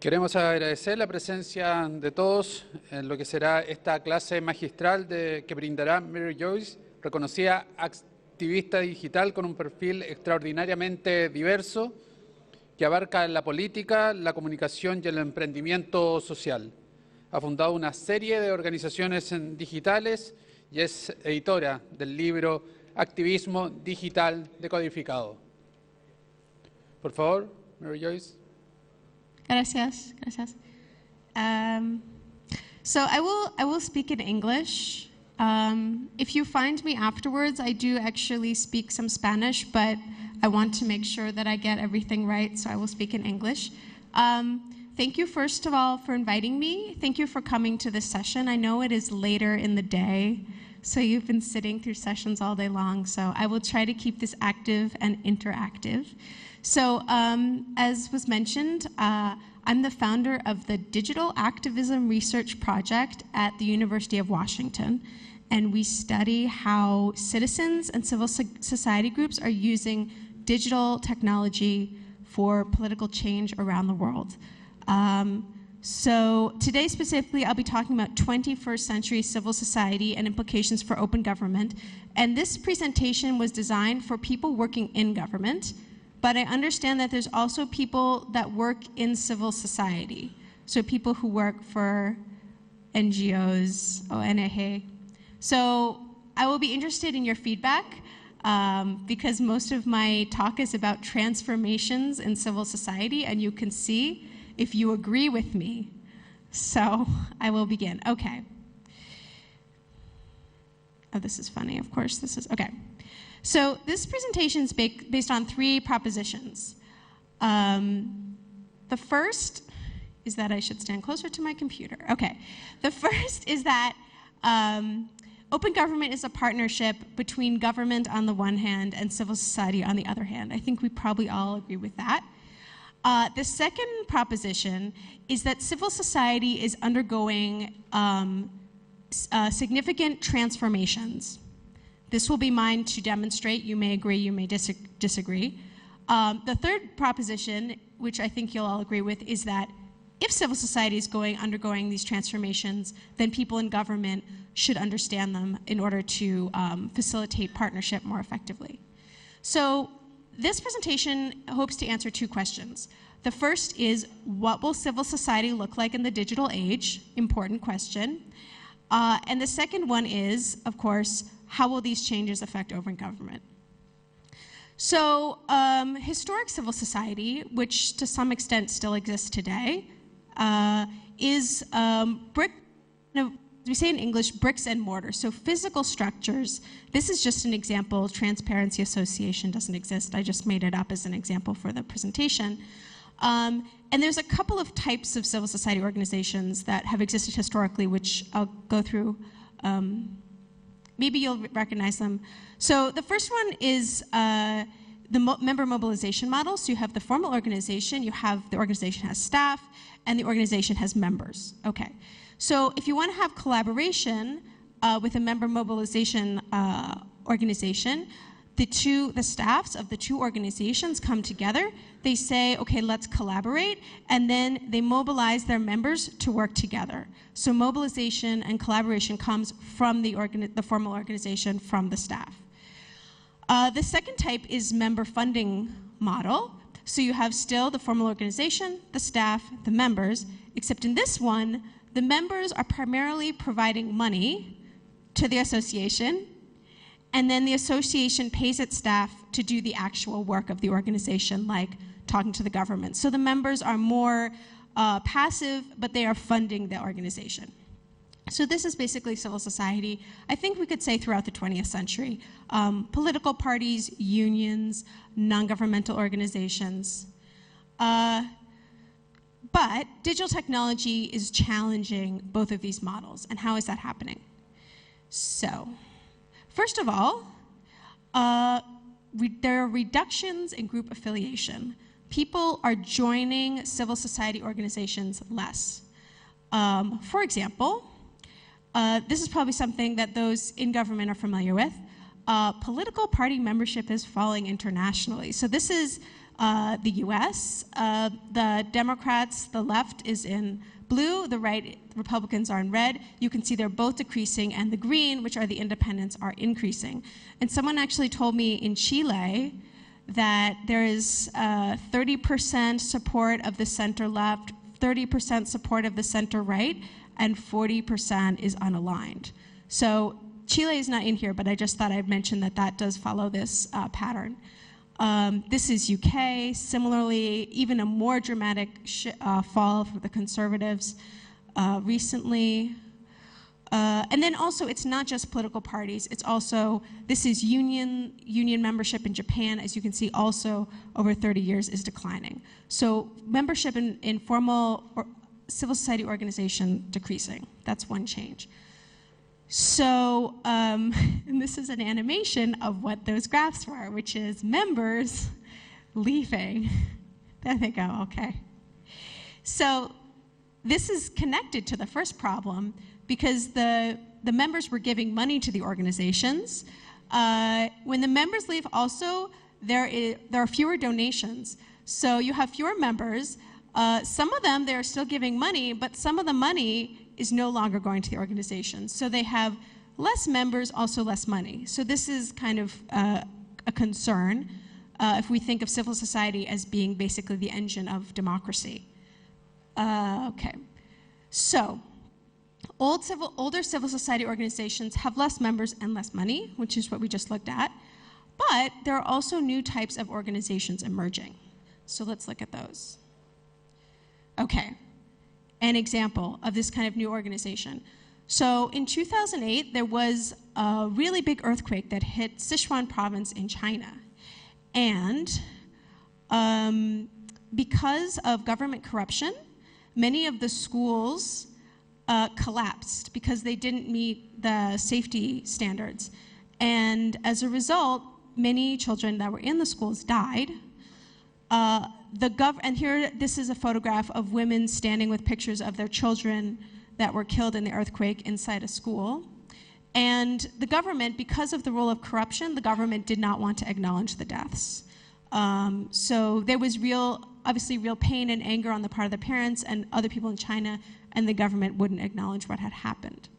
Queremos agradecer la presencia de todos en lo que será esta clase magistral que brindará Mary Joyce, reconocida activista digital con un perfil extraordinariamente diverso que abarca la política, la comunicación y el emprendimiento social. Ha fundado una serie de organizaciones digitales y es editora del libro Activismo Digital Decodificado. Por favor, Mary Joyce. Gracias, gracias. So I will speak in English. If you find me afterwards, I do actually speak some Spanish, but I want to make sure that I get everything right, so I will speak in English. Thank you, first of all, for inviting me. Thank you for coming to this session. I know it is later in the day, so you've been sitting through sessions all day long, so I will try to keep this active and interactive. So, as was mentioned, I'm the founder of the Digital Activism Research Project at the University of Washington, and we study how citizens and civil society groups are using digital technology for political change around the world. So today specifically, I'll be talking about 21st century civil society and implications for open government, and this presentation was designed for people working in government, but I understand that there's also people that work in civil society. So people who work for NGOs, ONG. So I will be interested in your feedback because most of my talk is about transformations in civil society, and you can see if you agree with me. So I will begin. Okay. Oh, this is funny, of course. This is, okay. So this presentation is based on 3 propositions. The first is that I should stand closer to my computer. Okay. The first is that open government is a partnership between government on the one hand and civil society on the other hand. I think we probably all agree with that. The second proposition is that civil society is undergoing significant transformations. This will be mine to demonstrate. You may agree, you may disagree. The third proposition, which I think you'll all agree with, is that if civil society is undergoing these transformations, then people in government should understand them in order to facilitate partnership more effectively. So this presentation hopes to answer 2 questions. The first is, what will civil society look like in the digital age? Important question. And the second one is, of course, how will these changes affect open government? So historic civil society, which to some extent still exists today, is we say in English, bricks and mortar, so physical structures. This is just an example. Transparency Association doesn't exist. I just made it up as an example for the presentation. And there's a couple of types of civil society organizations that have existed historically, which I'll go through. Maybe you'll recognize them. So the first one is the member mobilization model. So you have the formal organization, you have the organization has staff, and the organization has members. Okay. So if you want to have collaboration with a member mobilization organization, the staffs of the 2 organizations come together. They say, okay, let's collaborate, and then they mobilize their members to work together. So mobilization and collaboration comes from the formal organization, from the staff. The second type is member funding model. So you have still the formal organization, the staff, the members, except in this one, the members are primarily providing money to the association, and then the association pays its staff to do the actual work of the organization, like talking to the government. So the members are more passive, but they are funding the organization. So this is basically civil society, I think we could say throughout the 20th century. Political parties, unions, non-governmental organizations. But digital technology is challenging both of these models. And how is that happening? So, first of all, there are reductions in group affiliation. People are joining civil society organizations less. For example, this is probably something that those in government are familiar with. Political party membership is falling internationally. So this is the US. The Democrats, the left is in blue, the right, Republicans are in red. You can see they're both decreasing, and the green, which are the independents, are increasing. And someone actually told me in Chile that there is 30% support of the center left, 30% support of the center right, and 40% is unaligned. So Chile is not in here, but I just thought I'd mention that that does follow this pattern. This is UK. Similarly, even a more dramatic fall for the Conservatives recently. And then also, it's not just political parties. It's also, this is union membership in Japan, as you can see, also over 30 years is declining. So membership in formal or civil society organization decreasing. That's one change. So, and this is an animation of what those graphs were, which is members leaving. There they go, okay. So this is connected to the first problem because the members were giving money to the organizations. When the members leave also, there are fewer donations. So you have fewer members. Some of them, they're still giving money, but some of the money is no longer going to the organization. So they have less members, also less money. So this is kind of a concern if we think of civil society as being basically the engine of democracy. Okay, so older civil society organizations have less members and less money, which is what we just looked at, but there are also new types of organizations emerging. So let's look at those. Okay. An example of this kind of new organization. So in 2008, there was a really big earthquake that hit Sichuan province in China. And because of government corruption, many of the schools collapsed because they didn't meet the safety standards. And as a result, many children that were in the schools died. And here, this is a photograph of women standing with pictures of their children that were killed in the earthquake inside a school. And the government, because of the role of corruption, the government did not want to acknowledge the deaths. So there was obviously real pain and anger on the part of the parents and other people in China, and the government wouldn't acknowledge what had happened.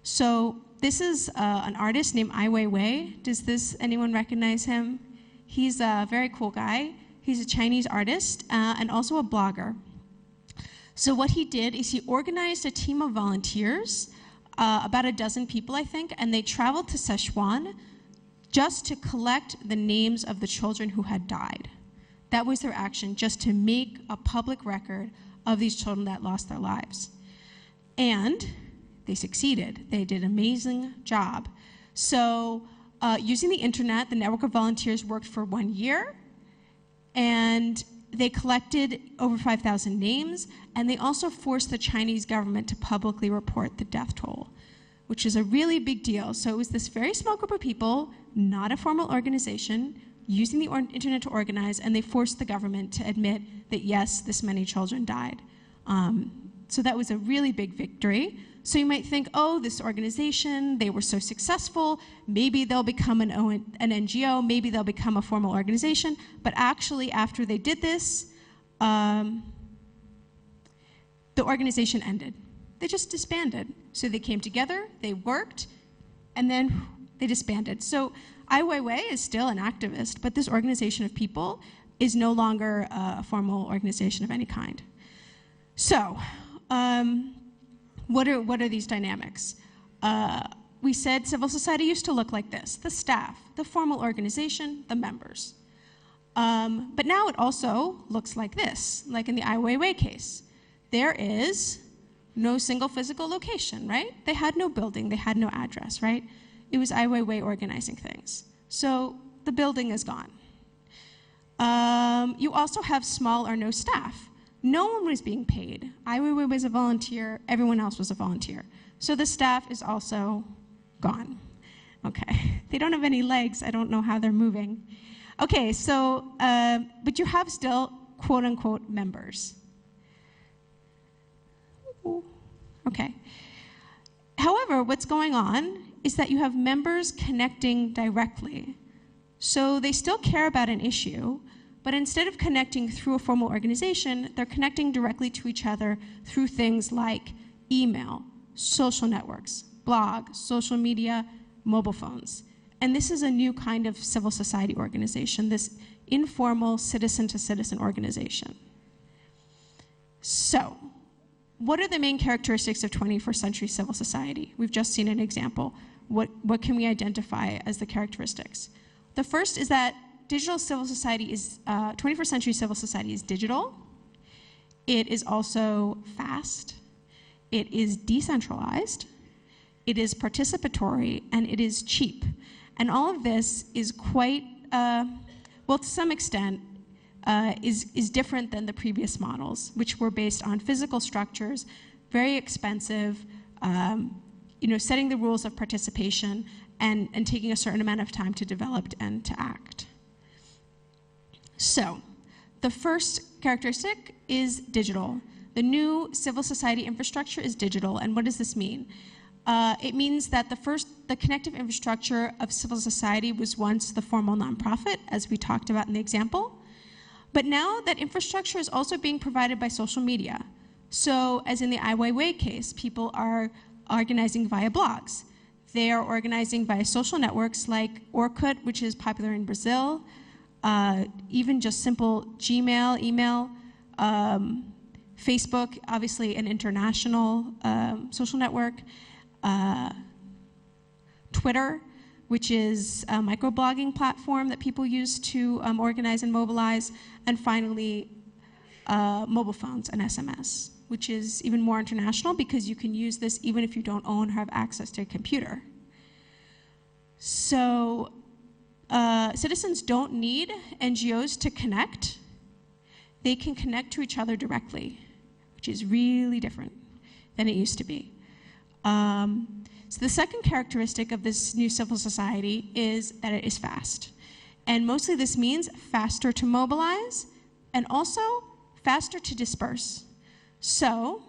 So this is an artist named Ai Weiwei. Does anyone recognize him? He's a very cool guy. He's a Chinese artist and also a blogger. So what he did is he organized a team of volunteers, about a dozen people, I think, and they traveled to Sichuan just to collect the names of the children who had died. That was their action, just to make a public record of these children that lost their lives. And they succeeded. They did an amazing job. So using the internet, the network of volunteers worked for 1 year, and they collected over 5,000 names, and they also forced the Chinese government to publicly report the death toll, which is a really big deal. So it was this very small group of people, not a formal organization, using the internet to organize, and they forced the government to admit that, yes, this many children died. So that was a really big victory. So you might think, oh, this organization, they were so successful, maybe they'll become an NGO, maybe they'll become a formal organization. But actually, after they did this, the organization ended. They just disbanded. So they came together, they worked, and then they disbanded. So Ai Weiwei is still an activist, but this organization of people is no longer a formal organization of any kind. So, what are these dynamics? We said civil society used to look like this: the staff, the formal organization, the members. But now it also looks like this, like in the Ai Weiwei case. There is no single physical location, right? They had no building, they had no address, right? It was Ai Weiwei organizing things. So the building is gone. You also have small or no staff. No one was being paid. Ai Weiwei was a volunteer, everyone else was a volunteer. So the staff is also gone. Okay, they don't have any legs, I don't know how they're moving. Okay, so, but you have still quote unquote members. Okay. However, what's going on is that you have members connecting directly. So they still care about an issue, But instead of connecting through a formal organization, they're connecting directly to each other through things like email, social networks, blog, social media, mobile phones. And this is a new kind of civil society organization, this informal citizen-to-citizen organization. So, what are the main characteristics of 21st century civil society? We've just seen an example. What can we identify as the characteristics? The first is that digital civil society is, 21st century civil society is digital. It is also fast. It is decentralized. It is participatory, and it is cheap. And all of this is quite, well, to some extent, is different than the previous models, which were based on physical structures, very expensive, setting the rules of participation, and taking a certain amount of time to develop and to act. So, the first characteristic is digital. The new civil society infrastructure is digital, and what does this mean? It means that the connective infrastructure of civil society was once the formal nonprofit, as we talked about in the example. But now that infrastructure is also being provided by social media. So, as in the Ai Weiwei case, people are organizing via blogs. They are organizing via social networks like Orkut, which is popular in Brazil, even just simple Gmail, email, Facebook, obviously an international social network, Twitter, which is a microblogging platform that people use to organize and mobilize, and finally, mobile phones and SMS, which is even more international because you can use this even if you don't own or have access to a computer. So citizens don't need NGOs to connect. They can connect to each other directly, which is really different than it used to be. So the second characteristic of this new civil society is that it is fast. And mostly this means faster to mobilize and also faster to disperse. So,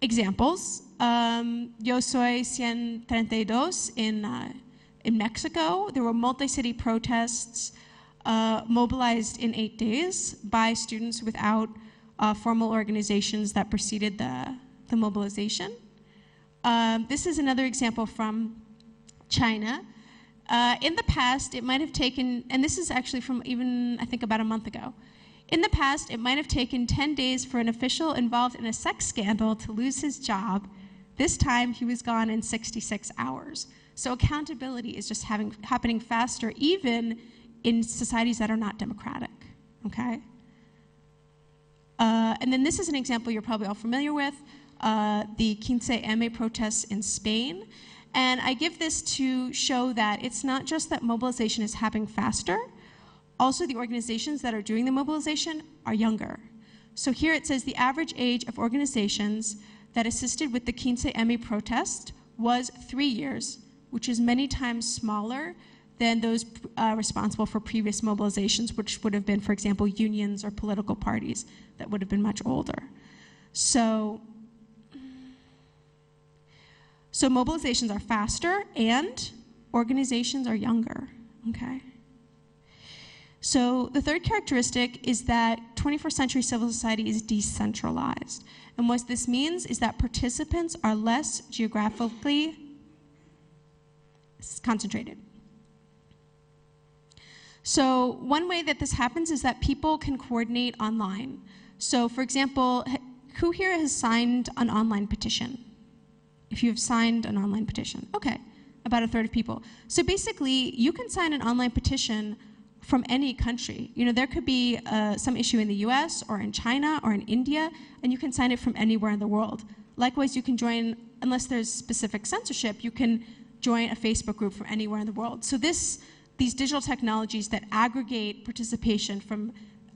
examples, Yo Soy 132 in Mexico, there were multi-city protests mobilized in 8 days by students without formal organizations that preceded the mobilization. This is another example from China. In the past, it might have taken, and this is actually from even, I think, about a month ago. In the past, it might have taken 10 days for an official involved in a sex scandal to lose his job. This time, he was gone in 66 hours. So accountability is just happening faster, even in societies that are not democratic, okay? And then this is an example you're probably all familiar with, the 15M protests in Spain. And I give this to show that it's not just that mobilization is happening faster, also the organizations that are doing the mobilization are younger. So here it says the average age of organizations that assisted with the 15M protest was 3 years, which is many times smaller than those responsible for previous mobilizations, which would have been, for example, unions or political parties that would have been much older. So mobilizations are faster and organizations are younger, okay? So the third characteristic is that 21st century civil society is decentralized. And what this means is that participants are less geographically concentrated. So one way that this happens is that people can coordinate online. So for example, who here has signed an online petition? If you've signed an online petition, okay, about a third of people. So basically, you can sign an online petition from any country. You know, there could be some issue in the US or in China or in India, and you can sign it from anywhere in the world. Likewise, you can join, unless there's specific censorship, you can join a Facebook group from anywhere in the world. So these digital technologies that aggregate participation from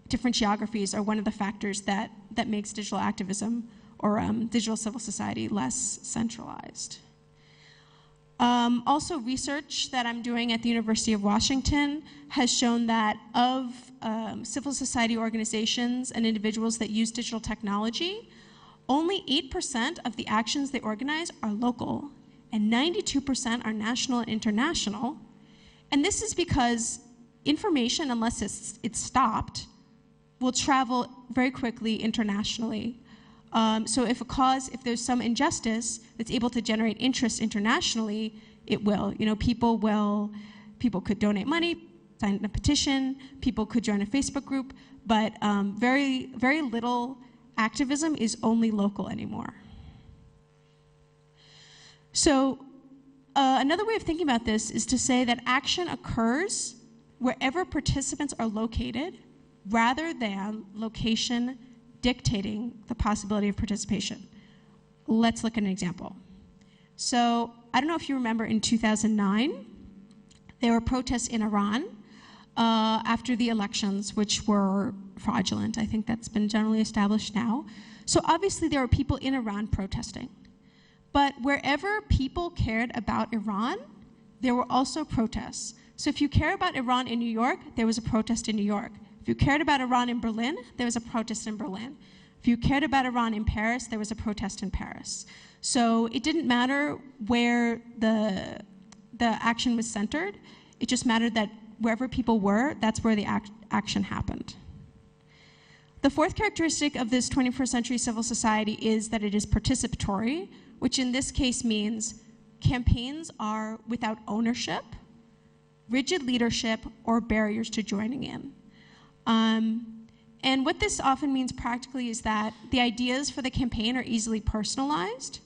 different geographies are one of the factors that makes digital activism or digital civil society less centralized. Also, research that I'm doing at the University of Washington has shown that of civil society organizations and individuals that use digital technology, only 8% of the actions they organize are local, and 92% are national and international. And this is because information, unless it's stopped, will travel very quickly internationally. So if there's some injustice that's able to generate interest internationally, it will. You know, people could donate money, sign a petition, people could join a Facebook group, but very, very little activism is only local anymore. So another way of thinking about this is to say that action occurs wherever participants are located, rather than location dictating the possibility of participation. Let's look at an example. So I don't know if you remember in 2009, there were protests in Iran after the elections, which were fraudulent. I think that's been generally established now. So obviously there were people in Iran protesting. But wherever people cared about Iran, there were also protests. So if you care about Iran in New York, there was a protest in New York. If you cared about Iran in Berlin, there was a protest in Berlin. If you cared about Iran in Paris, there was a protest in Paris. So it didn't matter where the action was centered. It just mattered that wherever people were, that's where the action happened. The fourth characteristic of this 21st century civil society is that it is participatory, which in this case means campaigns are without ownership, rigid leadership, or barriers to joining in. And what this often means practically is that the ideas for the campaign are easily personalized.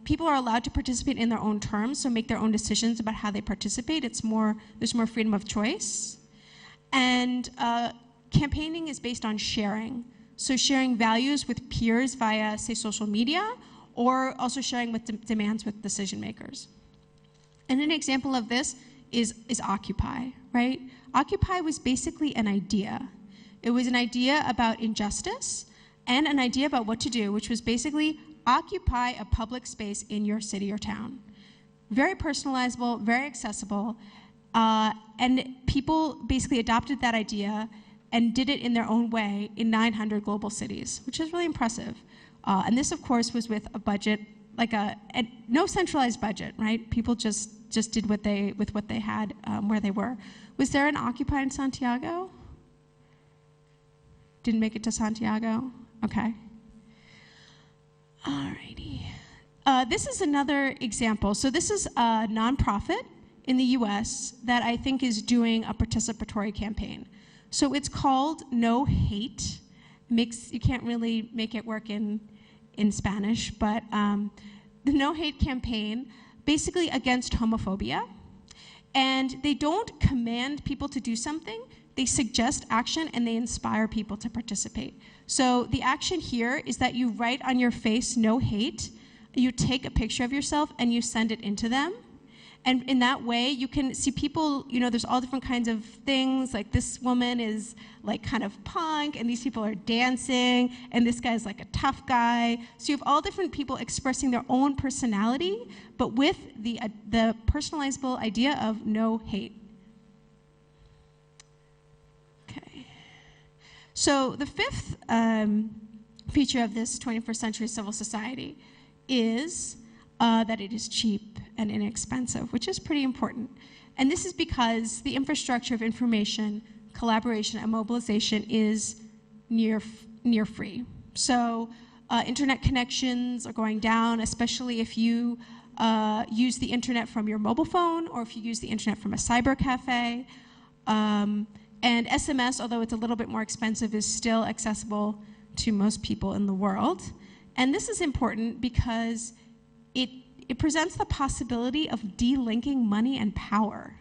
People are allowed to participate in their own terms, so make their own decisions about how they participate. There's more freedom of choice. And campaigning is based on sharing. So sharing values with peers via, say, social media, or also sharing with demands with decision makers. And an example of this is Occupy, right? Occupy was basically an idea. It was an idea about injustice and an idea about what to do, which was basically occupy a public space in your city or town. Very personalizable, very accessible, and people basically adopted that idea and did it in their own way in 900 global cities, which is really impressive. And this, of course, was with a budget, no centralized budget, right? People just did with what they had where they were. Was there an Occupy in Santiago? Didn't make it to Santiago? Okay. Alrighty. This is another example. So this is a nonprofit in the US that I think is doing a participatory campaign. So it's called No Hate. You can't really make it work in Spanish, but the No Hate campaign, basically against homophobia. And they don't command people to do something, they suggest action and they inspire people to participate. So the action here is that you write on your face, no hate, you take a picture of yourself and you send it into them. And in that way, you can see people, there's all different kinds of things, like this woman is like kind of punk, and these people are dancing, and this guy's like a tough guy. So you have all different people expressing their own personality, but with the personalizable idea of no hate. Okay. So the fifth feature of this 21st century civil society is that it is cheap and inexpensive, which is pretty important. And this is because the infrastructure of information, collaboration, and mobilization is near free. So internet connections are going down, especially if you use the internet from your mobile phone or if you use the internet from a cyber cafe. And SMS, although it's a little bit more expensive, is still accessible to most people in the world. And this is important because it presents the possibility of delinking money and power,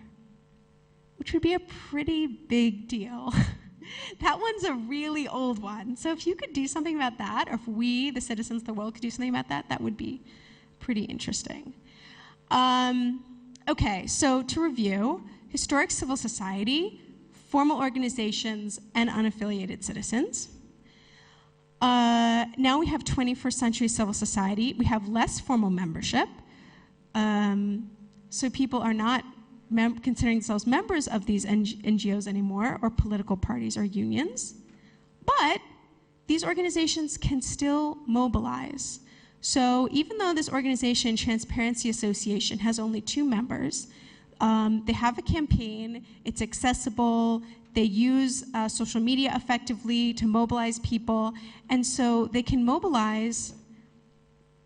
which would be a pretty big deal. That one's a really old one. So if you could do something about that, or if we, the citizens of the world, could do something about that, that would be pretty interesting. Okay, so to review, historic civil society, formal organizations, and unaffiliated citizens. Now we have 21st century civil society. We have less formal membership. So people are not considering themselves members of these NGOs anymore, or political parties or unions. But these organizations can still mobilize. So even though this organization, Transparency Association, has only 2 members, They have a campaign, it's accessible, they use social media effectively to mobilize people, and so they can mobilize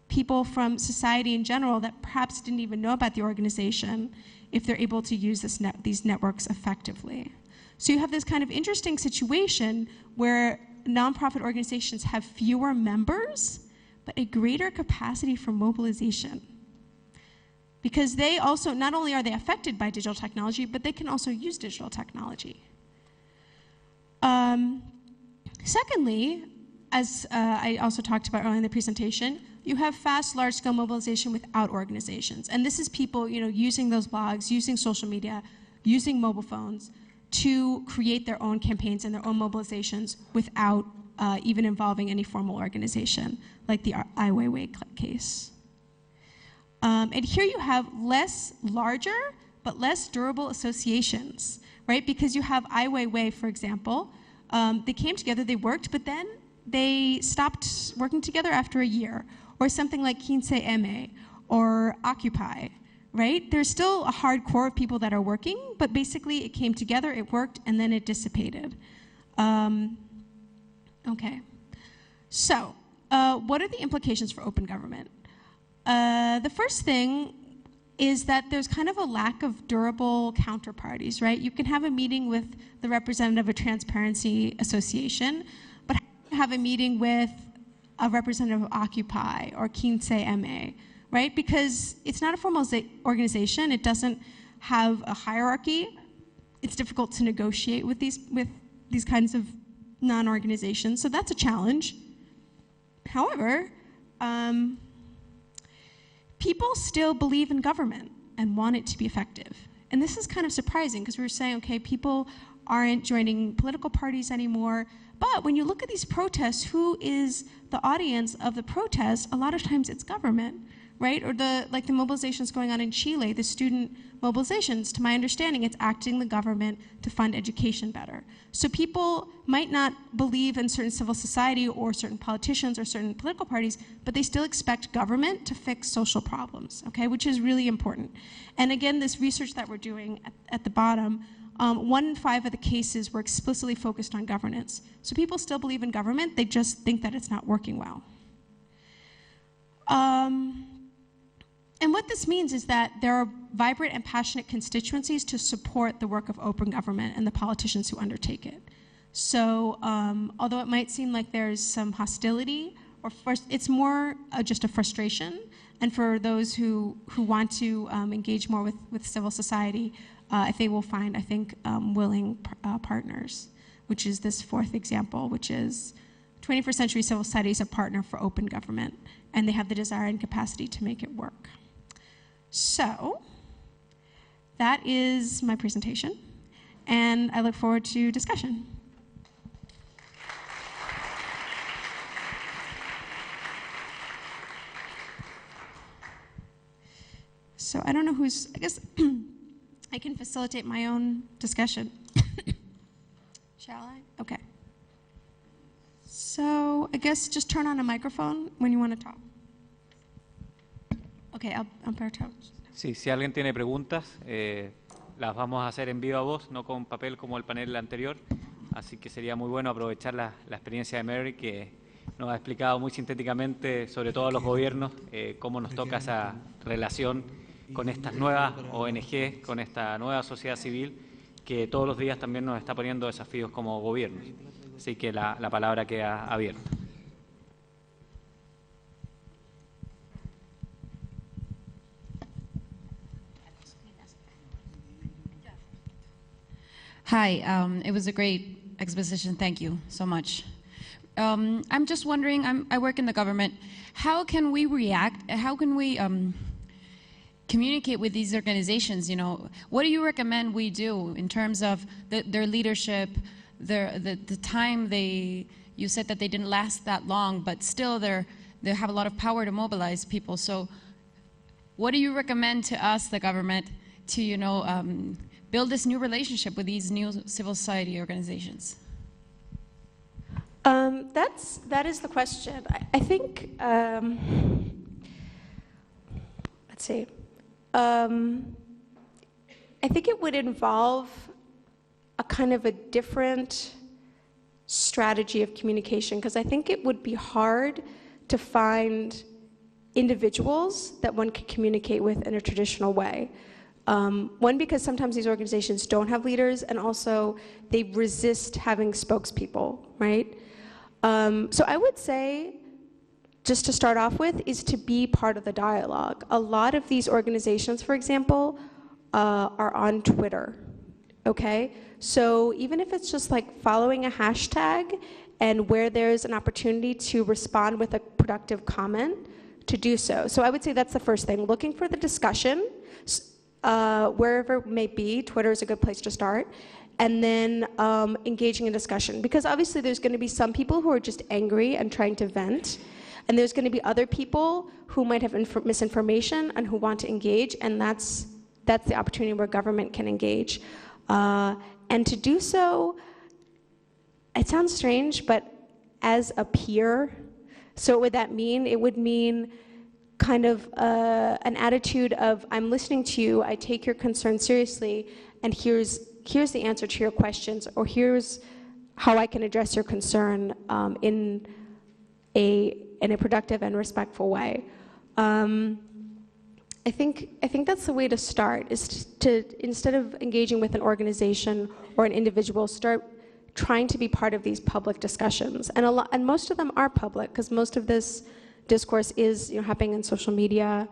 people from society in general that perhaps didn't even know about the organization if they're able to use these networks effectively. So you have this kind of interesting situation where nonprofit organizations have fewer members, but a greater capacity for mobilization. Because they also, not only are they affected by digital technology, but they can also use digital technology. Secondly, as I also talked about earlier in the presentation, you have fast, large-scale mobilization without organizations. And this is people, using those blogs, using social media, using mobile phones to create their own campaigns and their own mobilizations without even involving any formal organization, like the Ai Weiwei case. And here you have larger, but less durable associations, right? Because you have Ai Weiwei, for example, they came together, they worked, but then they stopped working together after a year. Or something like 15M or Occupy, right? There's still a hard core of people that are working, but basically it came together, it worked, and then it dissipated. Okay. So, what are the implications for open government? The first thing is that there's kind of a lack of durable counterparties, right? You can have a meeting with the representative of a transparency association, but have a meeting with a representative of Occupy or 15M, right? Because it's not a formal organization, it doesn't have a hierarchy. It's difficult to negotiate with these kinds of non-organizations, so that's a challenge. However, people still believe in government and want it to be effective. And this is kind of surprising because we were saying, okay, people aren't joining political parties anymore. But when you look at these protests, who is the audience of the protests? A lot of times it's government, right? Or like the mobilizations going on in Chile, the student mobilizations, to my understanding, it's acting the government to fund education better. So people might not believe in certain civil society or certain politicians or certain political parties, but they still expect government to fix social problems, okay, which is really important. And again, this research that we're doing at the bottom, 1 in 5 of the cases were explicitly focused on governance. So people still believe in government, they just think that it's not working well. And what this means is that there are vibrant and passionate constituencies to support the work of open government and the politicians who undertake it. So although it might seem like there's some hostility, it's more just a frustration. And for those who want to engage more with civil society, they will find, I think, willing partners, which is this 4th example, which is 21st century civil society is a partner for open government, and they have the desire and capacity to make it work. So that is my presentation, and I look forward to discussion. So I don't know who's, I guess I can facilitate my own discussion. Shall I? Okay. So I guess just turn on a microphone when you want to talk. Okay, I'll bear talk. Sí, si alguien tiene preguntas, las vamos a hacer en viva voz, no con papel como el panel anterior. Así que sería muy bueno aprovechar la experiencia de Mary, que nos ha explicado muy sintéticamente, sobre todo a los gobiernos, cómo nos toca esa relación con estas nuevas ONG, con esta nueva sociedad civil, que todos los días también nos está poniendo desafíos como gobiernos. Así que la palabra queda abierta. Hi, it was a great exposition. Thank you so much. I'm just wondering, I work in the government. How can we react? How can we communicate with these organizations? You know, what do you recommend we do in terms of their leadership, the time you said that they didn't last that long, but still they have a lot of power to mobilize people. So what do you recommend to us, the government, to, you know, build this new relationship with these new civil society organizations? That is the question. I think, let's see. I think it would involve a kind of a different strategy of communication, because I think it would be hard to find individuals that one could communicate with in a traditional way. One, because sometimes these organizations don't have leaders, and also they resist having spokespeople, right? So I would say, just to start off with, is to be part of the dialogue. A lot of these organizations, for example, are on Twitter, okay? So even if it's just like following a hashtag and where there's an opportunity to respond with a productive comment, to do so. So I would say that's the first thing, looking for the discussion, wherever it may be. Twitter is a good place to start. And then engaging in discussion. Because obviously there's going to be some people who are just angry and trying to vent. And there's going to be other people who might have misinformation and who want to engage. And that's the opportunity where government can engage. And to do so, it sounds strange, but as a peer. So what would that mean? It would mean kind of an attitude of, I'm listening to you, I take your concern seriously, and here's the answer to your questions, or here's how I can address your concern in a productive and respectful way. I think that's the way to start, is to instead of engaging with an organization or an individual, start trying to be part of these public discussions. And most of them are public, because most of this discourse is happening in social media.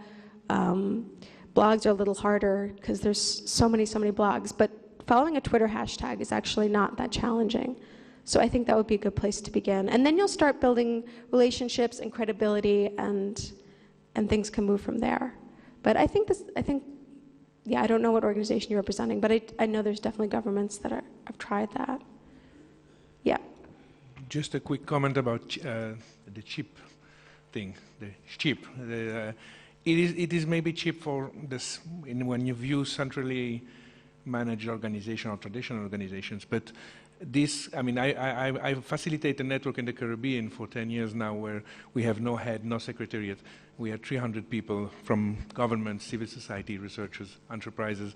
Blogs are a little harder because there's so many blogs, but following a Twitter hashtag is actually not that challenging. So I think that would be a good place to begin. And then you'll start building relationships and credibility, and things can move from there. But I think I don't know what organization you're representing, but I know there's definitely governments that have tried that. Yeah. Just a quick comment about the chip thing. The chip. It is maybe cheap for this when you view centrally managed organizations or traditional organizations, but this, I mean, I facilitate a network in the Caribbean for 10 years now, where we have no head, no secretariat. We have 300 people from government, civil society, researchers, enterprises,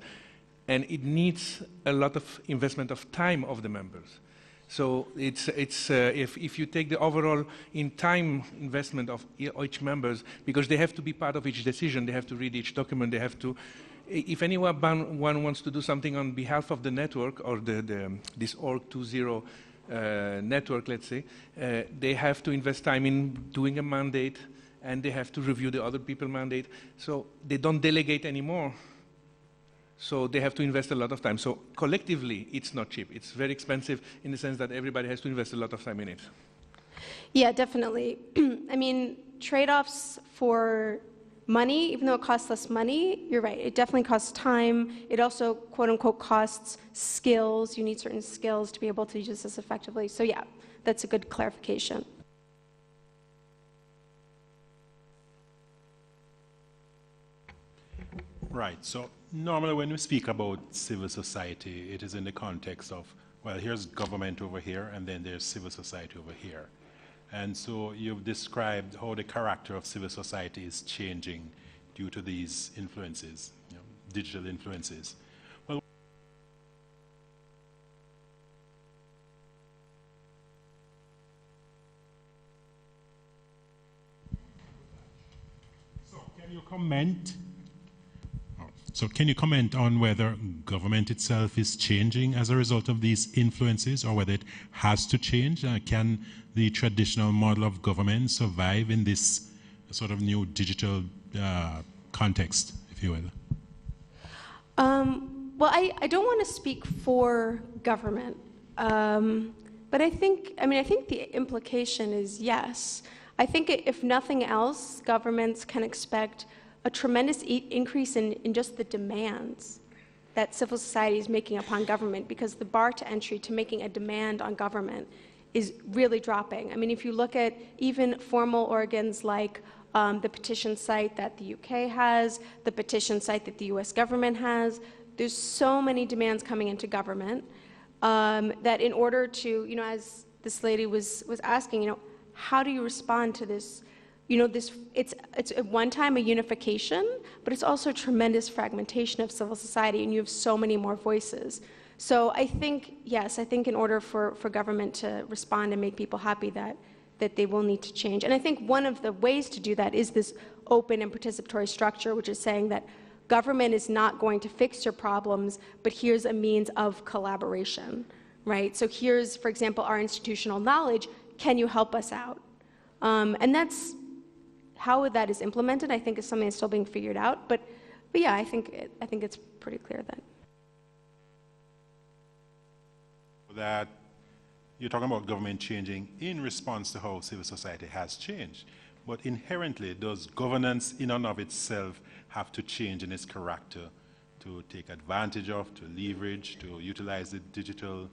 and it needs a lot of investment of time of the members. So if you take the overall in time investment of each members, because they have to be part of each decision, they have to read each document, they have to, if anyone wants to do something on behalf of the network or this org 2.0 network, let's say, they have to invest time in doing a mandate, and they have to review the other people's mandate. So they don't delegate anymore. So they have to invest a lot of time. So collectively, it's not cheap. It's very expensive in the sense that everybody has to invest a lot of time in it. Yeah, definitely. I mean, trade-offs for money, even though it costs less money, you're right, it definitely costs time. It also, quote unquote, costs skills. You need certain skills to be able to use this effectively. So yeah, that's a good clarification. Right, so normally when we speak about civil society, it is in the context of, well, here's government over here, and then there's civil society over here. And so you've described how the character of civil society is changing due to these influences, digital influences. Well, so can you comment? So can you comment on whether government itself is changing as a result of these influences, or whether it has to change? Can the traditional model of government survive in this sort of new digital context, if you will? Well, I don't want to speak for government, but I think the implication is yes. I think if nothing else, governments can expect a tremendous increase in just the demands that civil society is making upon government, because the bar to entry to making a demand on government is really dropping. I mean, if you look at even formal organs like the petition site that the UK has, the petition site that the US government has, there's so many demands coming into government that in order to, as this lady was asking, how do you respond to this you know, it's at one time a unification, but it's also a tremendous fragmentation of civil society, and you have so many more voices. So I think, yes, I think in order for government to respond and make people happy, that they will need to change. And I think one of the ways to do that is this open and participatory structure, which is saying that government is not going to fix your problems, but here's a means of collaboration, right? So here's, for example, our institutional knowledge. Can you help us out? And that's how that is implemented, I think, is something that's still being figured out. But yeah, I think it's pretty clear that. That you're talking about government changing in response to how civil society has changed. But inherently, does governance in and of itself have to change in its character to take advantage of, to leverage, to utilize the digital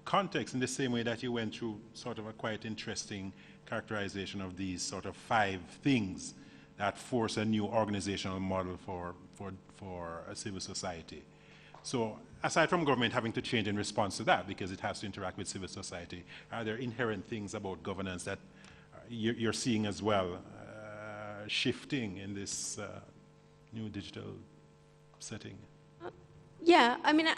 context in the same way that you went through sort of a quite interesting characterization of these sort of 5 things that force a new organizational model for a civil society? So aside from government having to change in response to that, because it has to interact with civil society, are there inherent things about governance that you're seeing as well shifting in this new digital setting? Yeah, I mean,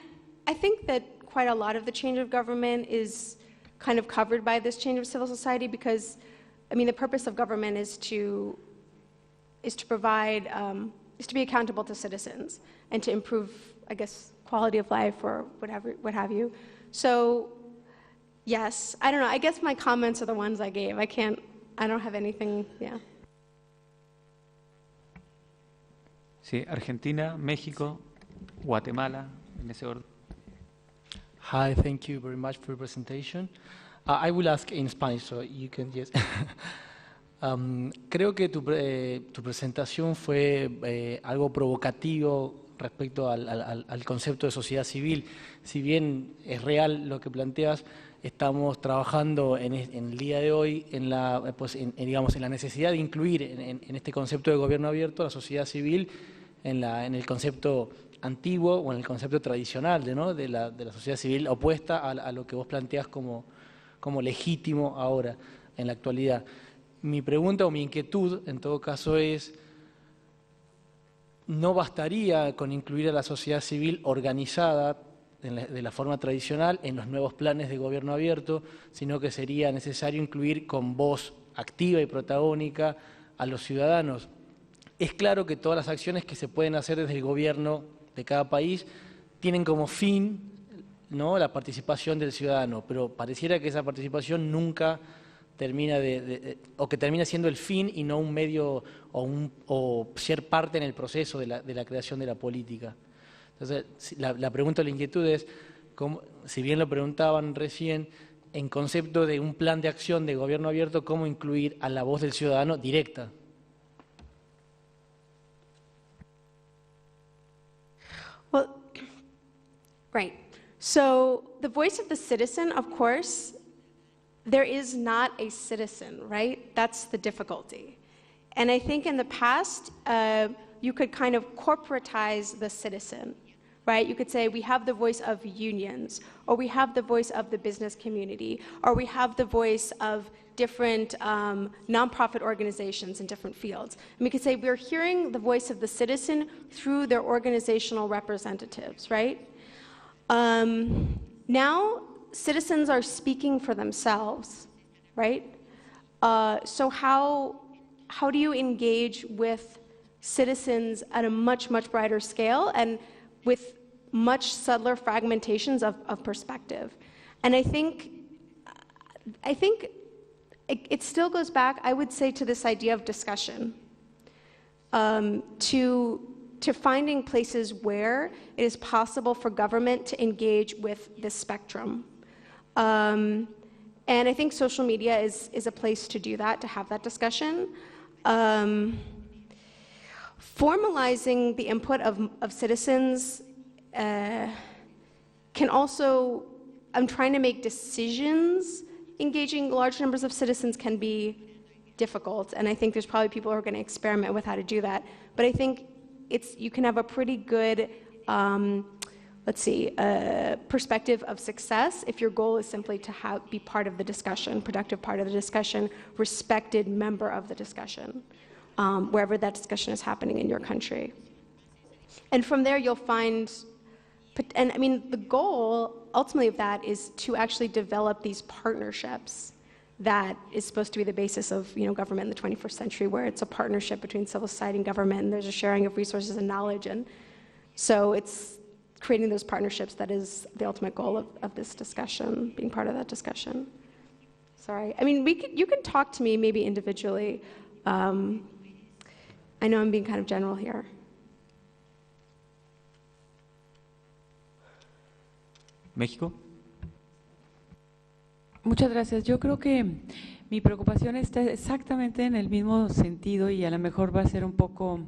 I think that quite a lot of the change of government is kind of covered by this change of civil society, because, I mean, the purpose of government is to provide, is to be accountable to citizens and to improve, I guess, quality of life or what have you. So, yes, I don't know. I guess my comments are the ones I gave. I don't have anything, yeah. Sí, Argentina, México, Guatemala, en ese orden. Hi, thank you very much for your presentation. I will ask in Spanish, so you can just... creo que tu presentación fue algo provocativo respecto al concepto de sociedad civil. Si bien es real lo que planteas, estamos trabajando en el día de hoy en la necesidad de incluir en este concepto de gobierno abierto la sociedad civil en el concepto antiguo o en el concepto tradicional de la sociedad civil, opuesta a lo que vos planteás como legítimo ahora, en la actualidad. Mi pregunta o mi inquietud, en todo caso, es: ¿no bastaría con incluir a la sociedad civil organizada de la forma tradicional en los nuevos planes de gobierno abierto, sino que sería necesario incluir con voz activa y protagónica a los ciudadanos? Es claro que todas las acciones que se pueden hacer desde el gobierno de cada país tienen como fin, ¿no?, la participación del ciudadano, pero pareciera que esa participación nunca termina o que termina siendo el fin y no un medio o ser parte en el proceso de la creación de la política. Entonces, la pregunta o la inquietud es, si bien lo preguntaban recién, en concepto de un plan de acción de gobierno abierto, ¿cómo incluir a la voz del ciudadano directa? Well, right. So the voice of the citizen, of course, there is not a citizen, right? That's the difficulty. And I think in the past, you could kind of corporatize the citizen, right? You could say we have the voice of unions, or we have the voice of the business community, or we have the voice of different nonprofit organizations in different fields. And we could say we're hearing the voice of the citizen through their organizational representatives, right? Now, citizens are speaking for themselves, right? So how do you engage with citizens at a much, much brighter scale and with much subtler fragmentations of perspective? And I think it still goes back, I would say, to this idea of discussion, to finding places where it is possible for government to engage with this spectrum. And I think social media is a place to do that, to have that discussion. Formalizing the input of citizens can also, I'm trying to make decisions. Engaging large numbers of citizens can be difficult, and I think there's probably people who are going to experiment with how to do that. But I think you can have a pretty good, let's see, a perspective of success if your goal is simply to be part of the discussion, productive part of the discussion, respected member of the discussion, wherever that discussion is happening in your country. And from there you'll find, and I mean, the goal ultimately of that is to actually develop these partnerships that is supposed to be the basis of, you know, government in the 21st century, where it's a partnership between civil society and government, and there's a sharing of resources and knowledge. And so it's creating those partnerships that is the ultimate goal of this discussion, being part of that discussion. Sorry. I mean, you can talk to me maybe individually. I know I'm being kind of general here. México. Muchas gracias. Yo creo que mi preocupación está exactamente en el mismo sentido y a lo mejor va a ser un poco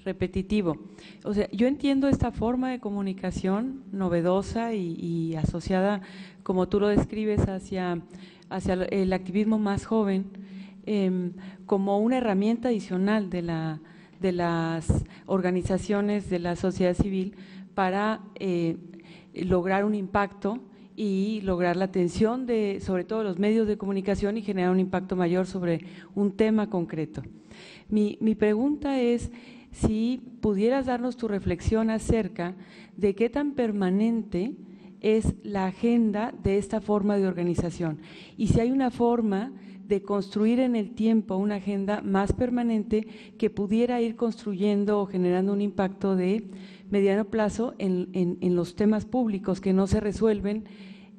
repetitivo. O sea, yo entiendo esta forma de comunicación novedosa y asociada, como tú lo describes, hacia el activismo más joven, como una herramienta adicional de las organizaciones de la sociedad civil para lograr un impacto y lograr la atención de, sobre todo, los medios de comunicación y generar un impacto mayor sobre un tema concreto. Mi pregunta es si pudieras darnos tu reflexión acerca de qué tan permanente es la agenda de esta forma de organización y si hay una forma de construir en el tiempo una agenda más permanente que pudiera ir construyendo o generando un impacto de mediano plazo en los temas públicos que no se resuelven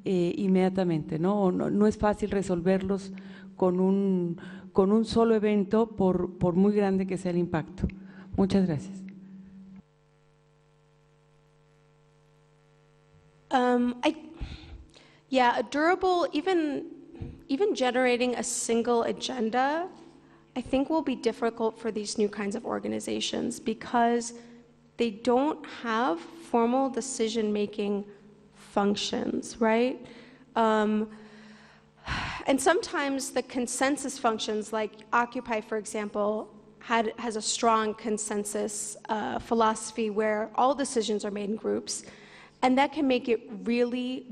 inmediatamente, ¿no? No es fácil resolverlos con un solo evento por muy grande que sea el impacto. Muchas gracias. Yeah, a durable, even generating a single agenda, I think will be difficult for these new kinds of organizations because they don't have formal decision-making functions, right? And sometimes the consensus functions, like Occupy, for example, has a strong consensus philosophy where all decisions are made in groups. And that can make it really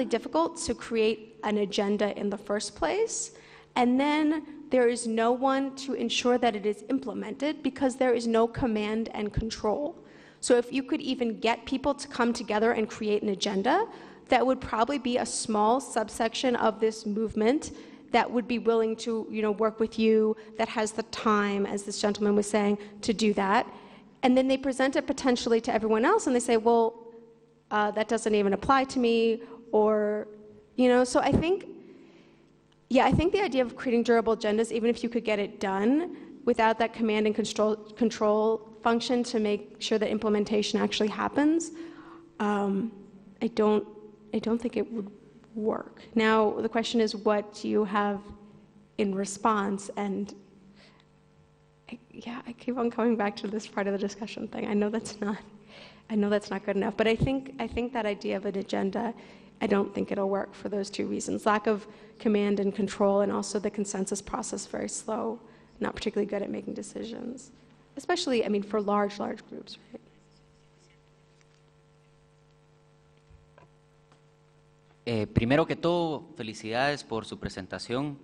difficult to create an agenda in the first place. And then there is no one to ensure that it is implemented because there is no command and control. So if you could even get people to come together and create an agenda, that would probably be a small subsection of this movement that would be willing to, you know, work with you, that has the time, as this gentleman was saying, to do that. And then they present it potentially to everyone else and they say, well, that doesn't even apply to me, or, you know, so I think the idea of creating durable agendas, even if you could get it done without that command and control function to make sure that implementation actually happens, I don't think it would work. Now, the question is, what do you have in response? And I keep on coming back to this part of the discussion thing. I know that's not good enough, but I think that idea of an agenda, I don't think it'll work for those two reasons. Lack of command and control, and also the consensus process very slow, not particularly good at making decisions, especially, I mean, for large groups, right? Primero que todo, felicidades por su presentación.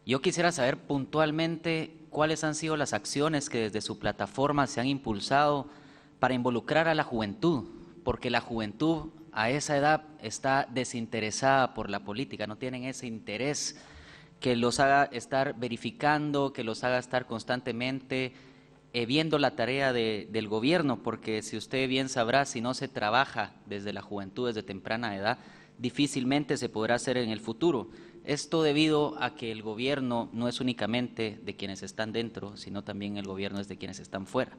Yo quisiera saber puntualmente cuáles han sido las acciones que desde su plataforma se han impulsado para involucrar a la juventud, porque la juventud a esa edad está desinteresada por la política, no tienen ese interés que los haga estar verificando, que los haga estar constantemente viendo la tarea del gobierno, porque si usted bien sabrá, si no se trabaja desde la juventud, desde temprana edad, difícilmente se podrá hacer en el futuro. Esto debido a que el gobierno no es únicamente de quienes están dentro, sino también el gobierno es de quienes están fuera.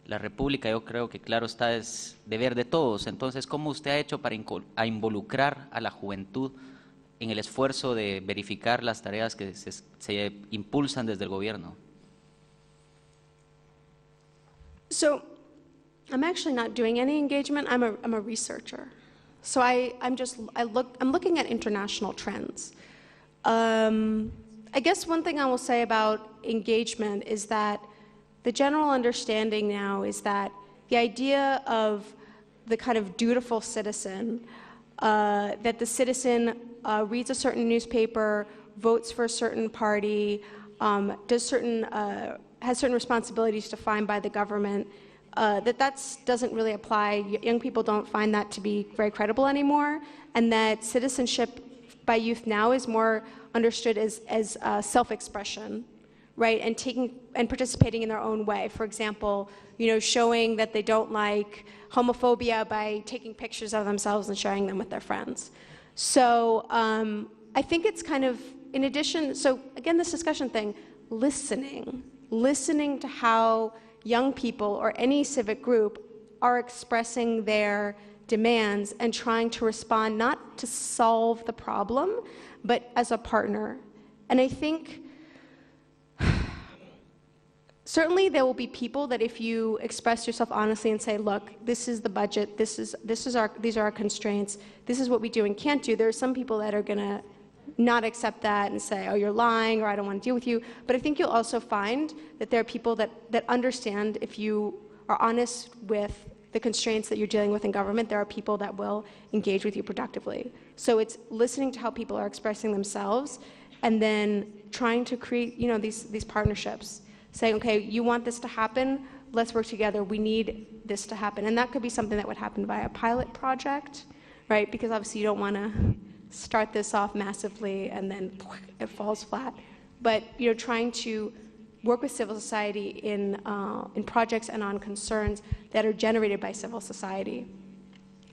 La República, yo creo que claro está, es deber de todos. Entonces, ¿cómo usted ha hecho para involucrar a la juventud en el esfuerzo de verificar las tareas que se impulsan desde el gobierno? So, I'm actually not doing any engagement. I'm a researcher. So I'm looking at international trends. I guess one thing I will say about engagement is that the general understanding now is that the idea of the kind of dutiful citizen, that the citizen reads a certain newspaper, votes for a certain party, has certain responsibilities defined by the government, that doesn't really apply. Young people don't find that to be very credible anymore, and that citizenship by youth now is more understood as self-expression, right? And participating in their own way. For example, showing that they don't like homophobia by taking pictures of themselves and sharing them with their friends. So I think it's kind of, in addition, so again, this discussion thing, listening to how young people or any civic group are expressing their demands and trying to respond not to solve the problem, but as a partner. And I think certainly there will be people that if you express yourself honestly and say, look, this is the budget, these are our constraints, this is what we do and can't do, there are some people that are gonna not accept that and say, oh, you're lying, or I don't want to deal with you. But I think you'll also find that there are people that understand if you are honest with the constraints that you're dealing with in government, there are people that will engage with you productively. So it's listening to how people are expressing themselves and then trying to create, these partnerships, saying, okay, you want this to happen, let's work together, we need this to happen. And that could be something that would happen via a pilot project, right? Because obviously you don't want to start this off massively and then it falls flat. But trying to work with civil society in projects and on concerns that are generated by civil society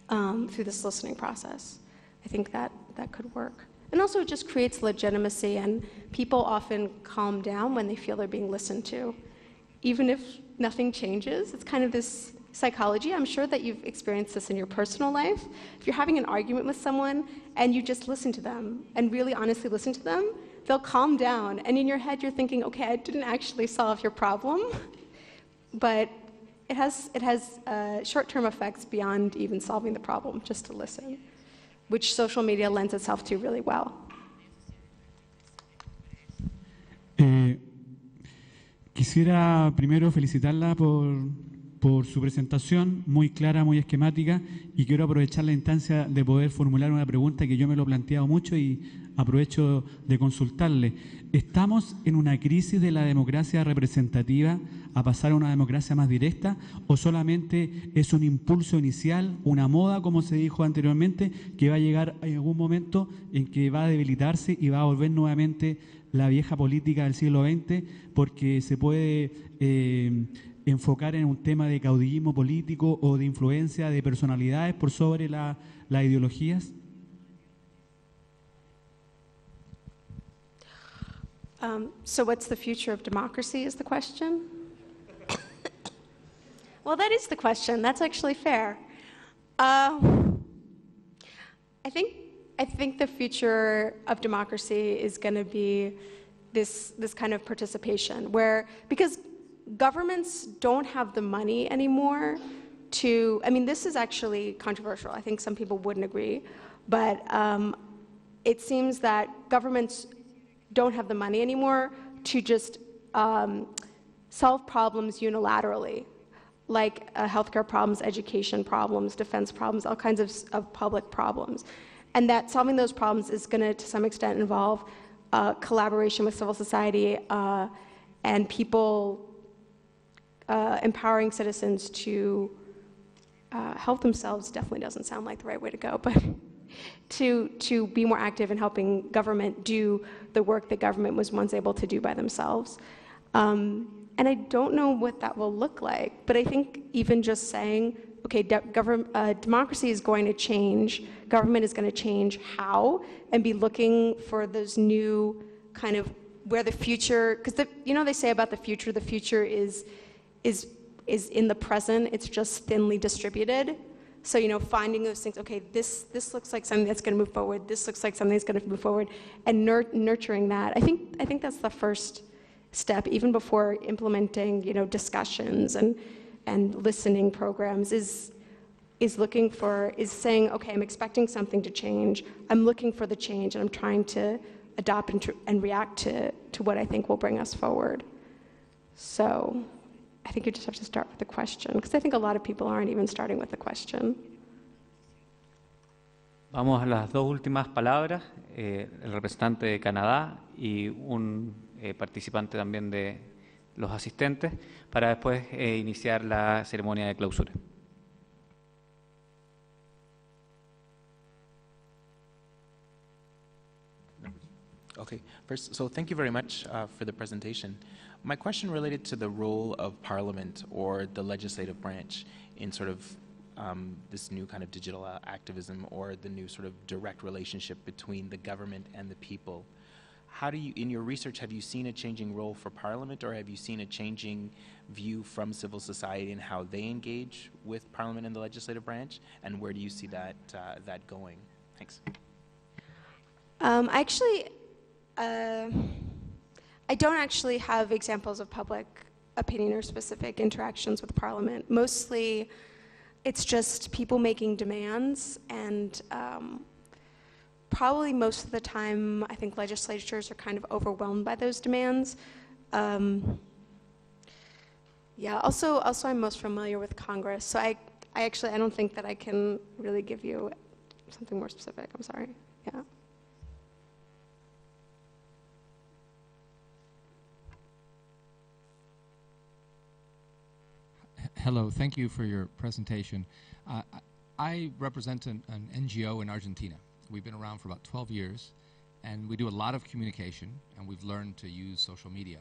through this listening process. I think that could work. And also it just creates legitimacy, and people often calm down when they feel they're being listened to. Even if nothing changes, it's kind of this psychology. I'm sure that you've experienced this in your personal life. If you're having an argument with someone and you just listen to them and really honestly listen to them, they'll calm down. And in your head, you're thinking, okay, I didn't actually solve your problem, but it has short-term effects beyond even solving the problem, just to listen, which social media lends itself to really well. Quisiera primero felicitarla por su presentación, muy clara, muy esquemática, y quiero aprovechar la instancia de poder formular una pregunta que yo me lo he planteado mucho y aprovecho de consultarle. ¿Estamos en una crisis de la democracia representativa a pasar a una democracia más directa, o solamente es un impulso inicial, una moda, como se dijo anteriormente, que va a llegar en algún momento en que va a debilitarse y va a volver nuevamente la vieja política del siglo XX, porque se puede enfocar en un tema de caudillismo político o de influencia de personalidades por sobre las ideologías? So what's the future of democracy is the question? Well, that is the question. That's actually fair. I think the future of democracy is going to be this kind of participation because governments don't have the money anymore to, this is actually controversial. I think some people wouldn't agree, but it seems that governments don't have the money anymore to just solve problems unilaterally, like healthcare problems, education problems, defense problems, all kinds of public problems. And that solving those problems is going to some extent, involve collaboration with civil society and people empowering citizens to help themselves. Definitely doesn't sound like the right way to go, but to be more active in helping government do the work that government was once able to do by themselves. And I don't know what that will look like, but I think even just saying, okay, democracy is going to change, government is going to change how, and be looking for those new kind of where the future, because they say about the future is in the present, it's just thinly distributed. So, finding those things, okay, this looks like something that's going to move forward, this looks like something that's going to move forward, and nurturing that. I think that's the first step, even before implementing, discussions and listening programs, is saying, okay, I'm expecting something to change, I'm looking for the change, and I'm trying to adopt and react to what I think will bring us forward. So, I think you just have to start with the question, because I think a lot of people aren't even starting with the question. Vamos a las dos últimas palabras, el representante de Canadá y un participante también de los asistentes, para después iniciar la ceremonia de clausura. Okay, first, so thank you very much for the presentation. My question related to the role of Parliament or the legislative branch in sort of this new kind of digital activism, or the new sort of direct relationship between the government and the people. How do you, in your research, have you seen a changing role for Parliament, or have you seen a changing view from civil society and how they engage with Parliament and the legislative branch, and where do you see that that going? Thanks. I don't actually have examples of public opinion or specific interactions with Parliament. Mostly, it's just people making demands, and probably most of the time, I think legislatures are kind of overwhelmed by those demands. Yeah, also I'm most familiar with Congress, so I don't think that I can really give you something more specific. I'm sorry. Yeah. Hello, thank you for your presentation. I represent an NGO in Argentina. We've been around for about 12 years, and we do a lot of communication, and we've learned to use social media.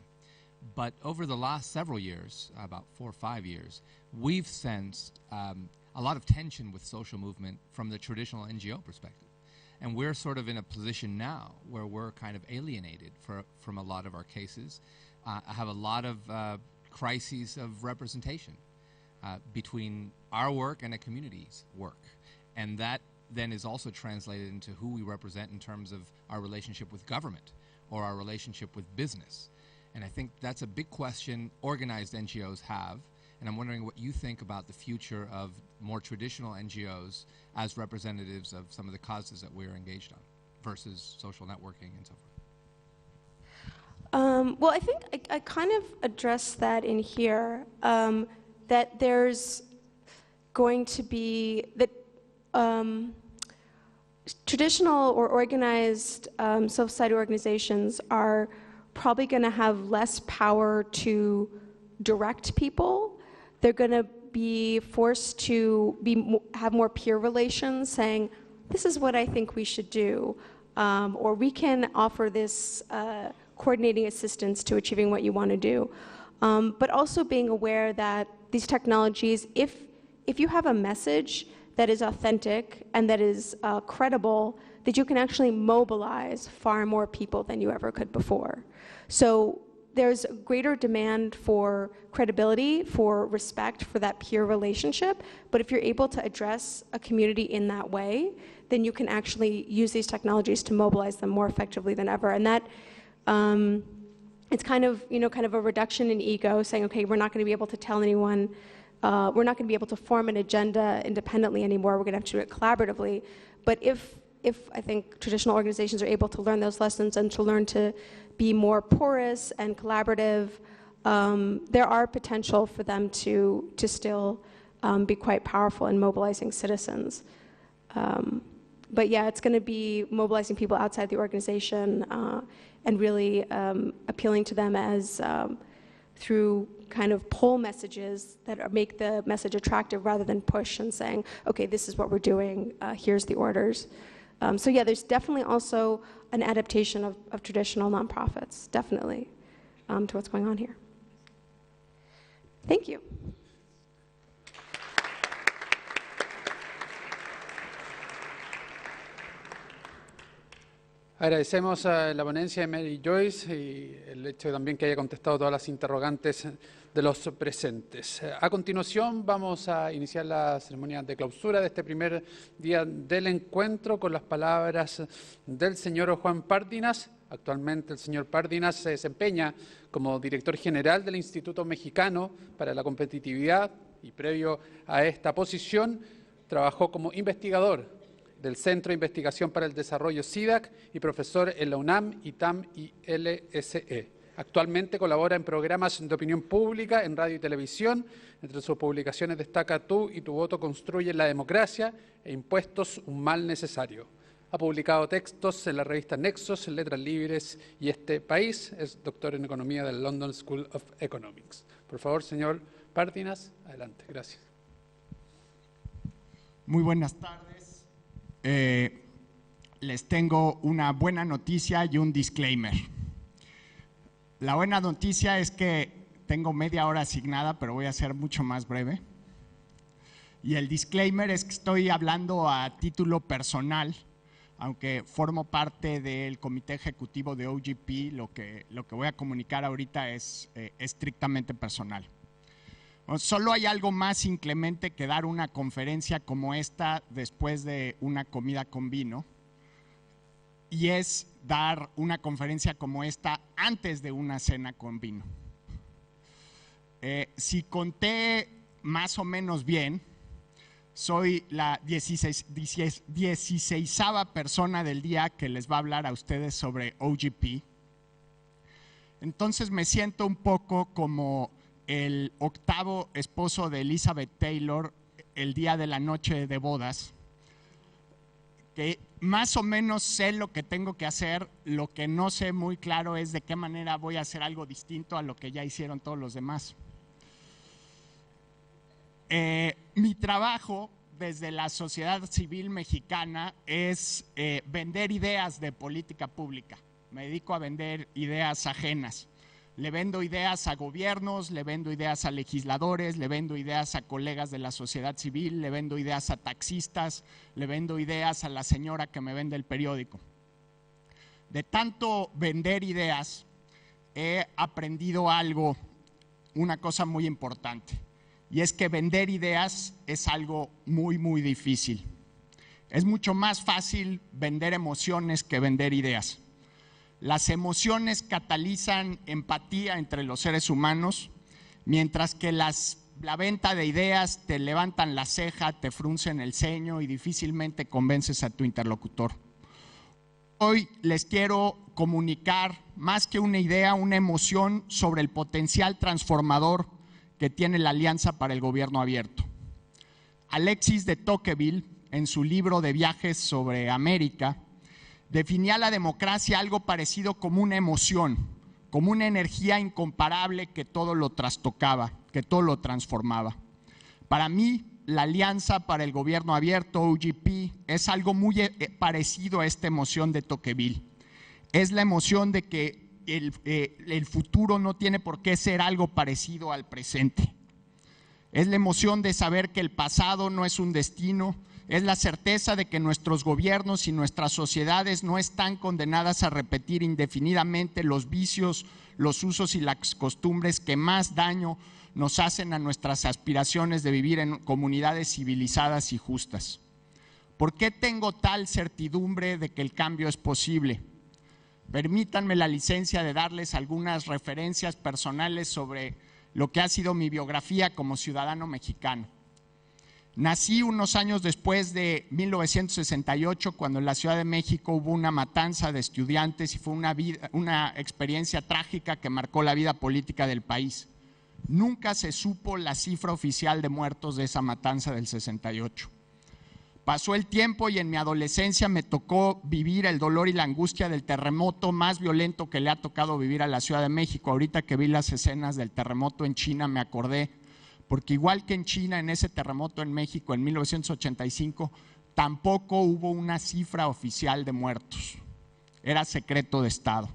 But over the last several years, about 4 or 5 years, we've sensed a lot of tension with social movement from the traditional NGO perspective. And we're sort of in a position now where we're kind of alienated from a lot of our cases. I have a lot of crises of representation between our work and a community's work. And that then is also translated into who we represent in terms of our relationship with government or our relationship with business. And I think that's a big question organized NGOs have. And I'm wondering what you think about the future of more traditional NGOs as representatives of some of the causes that we're engaged on versus social networking and so forth. Well, I think I kind of addressed that in here, that there's going to be, that traditional or organized civil society organizations are probably going to have less power to direct people. They're going to be forced to have more peer relations, saying, this is what I think we should do, or we can offer this coordinating assistance to achieving what you want to do. But also being aware that these technologies, if you have a message that is authentic and that is credible, that you can actually mobilize far more people than you ever could before. So there's a greater demand for credibility, for respect, for that peer relationship. But if you're able to address a community in that way, then you can actually use these technologies to mobilize them more effectively than ever. And that it's kind of a reduction in ego, saying, okay, we're not going to be able to tell anyone, we're not going to be able to form an agenda independently anymore. We're going to have to do it collaboratively. But if I think traditional organizations are able to learn those lessons and to learn to be more porous and collaborative, there are potential for them to still be quite powerful in mobilizing citizens. But yeah, it's going to be mobilizing people outside the organization and really appealing to them as through kind of pull messages that make the message attractive rather than push and saying, okay, this is what we're doing, here's the orders. So yeah, there's definitely also an adaptation of traditional nonprofits, definitely, to what's going on here. Thank you. Agradecemos a la ponencia de Mary Joyce y el hecho también que haya contestado todas las interrogantes de los presentes. A continuación vamos a iniciar la ceremonia de clausura de este primer día del encuentro con las palabras del señor Juan Párdinas. Actualmente el señor Párdinas se desempeña como director general del Instituto Mexicano para la Competitividad y previo a esta posición trabajó como investigador del Centro de Investigación para el Desarrollo CIDAC y profesor en la UNAM, ITAM y LSE. Actualmente colabora en programas de opinión pública en radio y televisión. Entre sus publicaciones destaca Tú y tu voto construyen la democracia e Impuestos, un mal necesario. Ha publicado textos en la revista Nexos, en Letras Libres y Este País. Es doctor en Economía del London School of Economics. Por favor, señor Párdinas, adelante. Gracias. Muy buenas tardes. Les tengo una buena noticia y un disclaimer. La buena noticia es que tengo media hora asignada, pero voy a ser mucho más breve. Y el disclaimer es que estoy hablando a título personal, aunque formo parte del comité ejecutivo de OGP, lo que voy a comunicar ahorita es estrictamente personal. Solo hay algo más inclemente que dar una conferencia como esta después de una comida con vino, y es dar una conferencia como esta antes de una cena con vino. Si conté más o menos bien, soy la 16ª persona del día que les va a hablar a ustedes sobre OGP. Entonces me siento un poco como el 8º esposo de Elizabeth Taylor el día de la noche de bodas, que más o menos sé lo que tengo que hacer, lo que no sé muy claro es de qué manera voy a hacer algo distinto a lo que ya hicieron todos los demás. Mi trabajo desde la sociedad civil mexicana es vender ideas de política pública. Me dedico a vender ideas ajenas. Le vendo ideas a gobiernos, le vendo ideas a legisladores, le vendo ideas a colegas de la sociedad civil, le vendo ideas a taxistas, le vendo ideas a la señora que me vende el periódico. De tanto vender ideas, he aprendido algo, una cosa muy importante, y es que vender ideas es algo muy, muy difícil. Es mucho más fácil vender emociones que vender ideas. Las emociones catalizan empatía entre los seres humanos, mientras que la venta de ideas te levantan la ceja, te fruncen el ceño y difícilmente convences a tu interlocutor. Hoy les quiero comunicar, más que una idea, una emoción sobre el potencial transformador que tiene la Alianza para el Gobierno Abierto. Alexis de Tocqueville, en su libro de viajes sobre América, definía la democracia algo parecido como una emoción, como una energía incomparable que todo lo trastocaba, que todo lo transformaba. Para mí, la Alianza para el Gobierno Abierto, OGP, es algo muy parecido a esta emoción de Tocqueville. Es la emoción de que el futuro no tiene por qué ser algo parecido al presente. Es la emoción de saber que el pasado no es un destino. Es la certeza de que nuestros gobiernos y nuestras sociedades no están condenadas a repetir indefinidamente los vicios, los usos y las costumbres que más daño nos hacen a nuestras aspiraciones de vivir en comunidades civilizadas y justas. ¿Por qué tengo tal certidumbre de que el cambio es posible? Permítanme la licencia de darles algunas referencias personales sobre lo que ha sido mi biografía como ciudadano mexicano. Nací unos años después de 1968, cuando en la Ciudad de México hubo una matanza de estudiantes y fue una experiencia trágica que marcó la vida política del país. Nunca se supo la cifra oficial de muertos de esa matanza del 68. Pasó el tiempo y en mi adolescencia me tocó vivir el dolor y la angustia del terremoto más violento que le ha tocado vivir a la Ciudad de México. Ahorita que vi las escenas del terremoto en China me acordé, porque igual que en China, en ese terremoto en México en 1985, tampoco hubo una cifra oficial de muertos. Era secreto de Estado.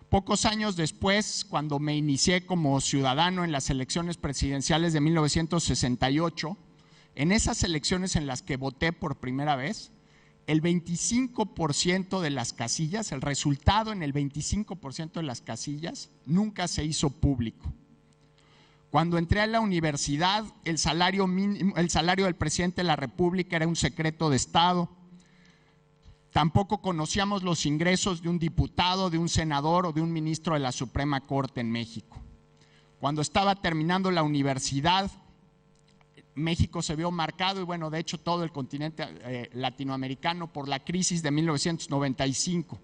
Pocos años después, cuando me inicié como ciudadano en las elecciones presidenciales de 1968, en esas elecciones en las que voté por primera vez, el 25% de las casillas, el resultado en el 25% de las casillas, nunca se hizo público. Cuando entré a la universidad, el salario del presidente de la República era un secreto de Estado. Tampoco conocíamos los ingresos de un diputado, de un senador o de un ministro de la Suprema Corte en México. Cuando estaba terminando la universidad, México se vio marcado, y bueno, de hecho todo el continente latinoamericano, por la crisis de 1995.